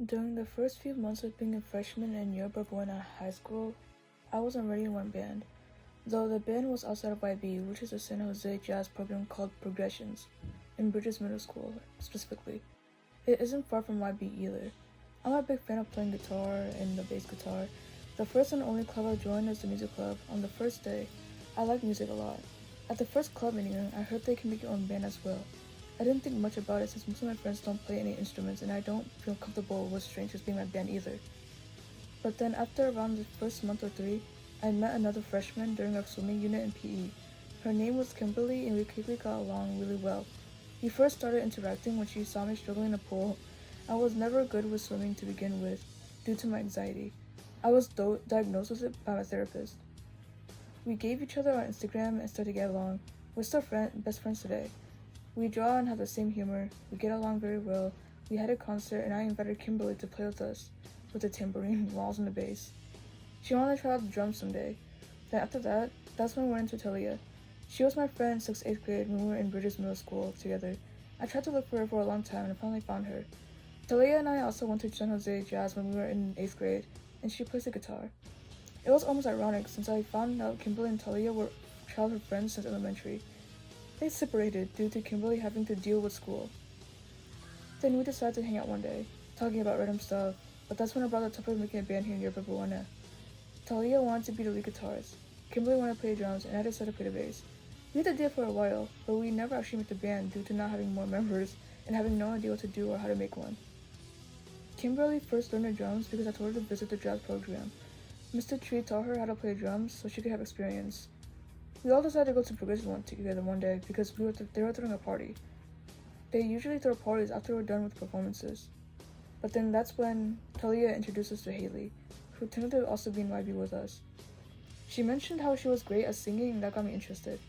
During the first few months of being a freshman in Yerba Buena High School, I was already in one band, though the band was outside of YB, which is a San Jose jazz program called Progressions, in Bridges Middle School specifically. It isn't far from YB either. I'm a big fan of playing guitar and the bass guitar. The first and only club I joined was the music club. On the first day, I liked music a lot. At the first club meeting, I heard they can make your own band as well. I didn't think much about it since most of my friends don't play any instruments and I don't feel comfortable with strangers being my band either. But then after around the first month or three, I met another freshman during our swimming unit in PE. Her name was Kimberly and we quickly got along really well. We first started interacting when she saw me struggling in a pool. I was never good with swimming to begin with, due to my anxiety. I was diagnosed with it by my therapist. We gave each other our Instagram and started to get along. We're still best friends today. We draw and have the same humor, we get along very well. We had a concert and I invited Kimberly to play with us, with the tambourine, walls, and the bass. She wanted to try out the drums someday. Then after that, that's when we went into Talia. She was my friend in 6th, 8th grade when we were in Bridges Middle School together. I tried to look for her for a long time and I finally found her. Talia and I also went to San Jose Jazz when we were in 8th grade, and she plays the guitar. It was almost ironic since I found out Kimberly and Talia were childhood friends since elementary. They separated due to Kimberly having to deal with school. Then we decided to hang out one day, talking about random stuff, but that's when I brought the topic of making a band here in Yerba Buena. Talia wanted to be the lead guitarist, Kimberly wanted to play drums, and I decided to play the bass. We had the idea for a while, but we never actually made the band due to not having more members and having no idea what to do or how to make one. Kimberly first learned the drums because I told her to visit the jazz program. Mr. Tree taught her how to play drums so she could have experience. We all decided to go to Progression one together one day because they were throwing a party. They usually throw parties after we're done with performances. But then that's when Talia introduced us to Haley, who turned out to also be in YB with us. She mentioned how she was great at singing and that got me interested.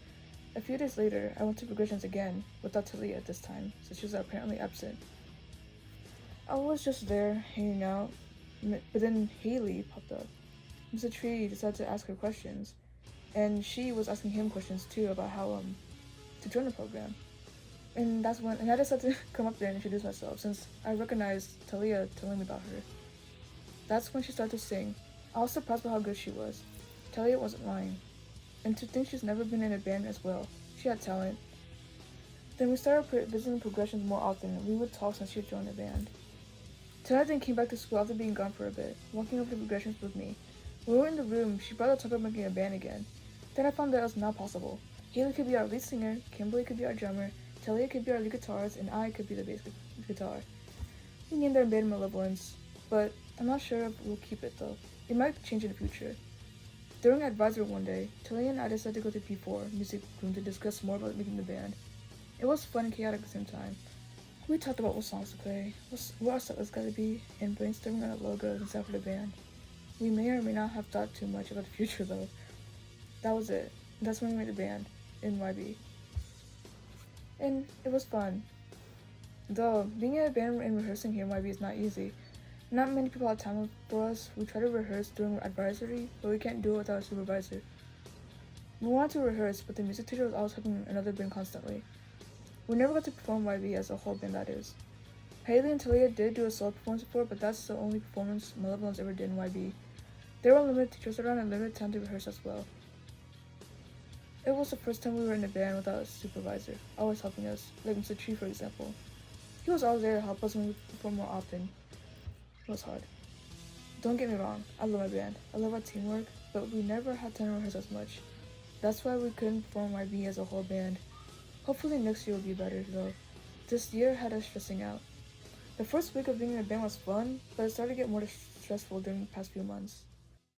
A few days later, I went to Progressions again, without Talia this time, since she was apparently absent. I was just there, hanging out, but then Haley popped up. Mr. Tree decided to ask her questions. And she was asking him questions too about how to join the program. And that's when I decided to come up there and introduce myself since I recognized Talia telling me about her. That's when she started to sing. I was surprised by how good she was. Talia wasn't lying. And to think she's never been in a band as well. She had talent. Then we started visiting Progressions more often. We would talk since she had joined the band. Talia then came back to school after being gone for a bit, walking over to Progressions with me. When we were in the room, she brought the topic of making a band again. Then I found that it was not possible. Haley could be our lead singer, Kimberly could be our drummer, Talia could be our lead guitarist, and I could be the bass guitar. We named our band Malevolence, but I'm not sure if we'll keep it though. It might change in the future. During Advisor one day, Talia and I decided to go to P4 music room to discuss more about making the band. It was fun and chaotic at the same time. We talked about what songs to play, what our set was gotta be, and brainstorming on a logo and stuff for the band. We may or may not have thought too much about the future though. That was it. That's when we made the band, in YB. And it was fun. Though, being in a band and rehearsing here in YB is not easy. Not many people have time for us. We try to rehearse during advisory, but we can't do it without a supervisor. We wanted to rehearse, but the music teacher was always helping another band constantly. We never got to perform YB as a whole band, that is. Haley and Talia did do a solo performance before, but that's the only performance Malevolence ever did in YB. There were limited teachers around and limited time to rehearse as well. It was the first time we were in a band without a supervisor, always helping us, like Mr. Tree for example. He was always there to help us when we perform more often. It was hard. Don't get me wrong, I love my band, I love our teamwork, but we never had time to rehearse as much. That's why we couldn't perform YB as a whole band. Hopefully next year will be better though. This year had us stressing out. The first week of being in a band was fun, but it started to get more stressful during the past few months.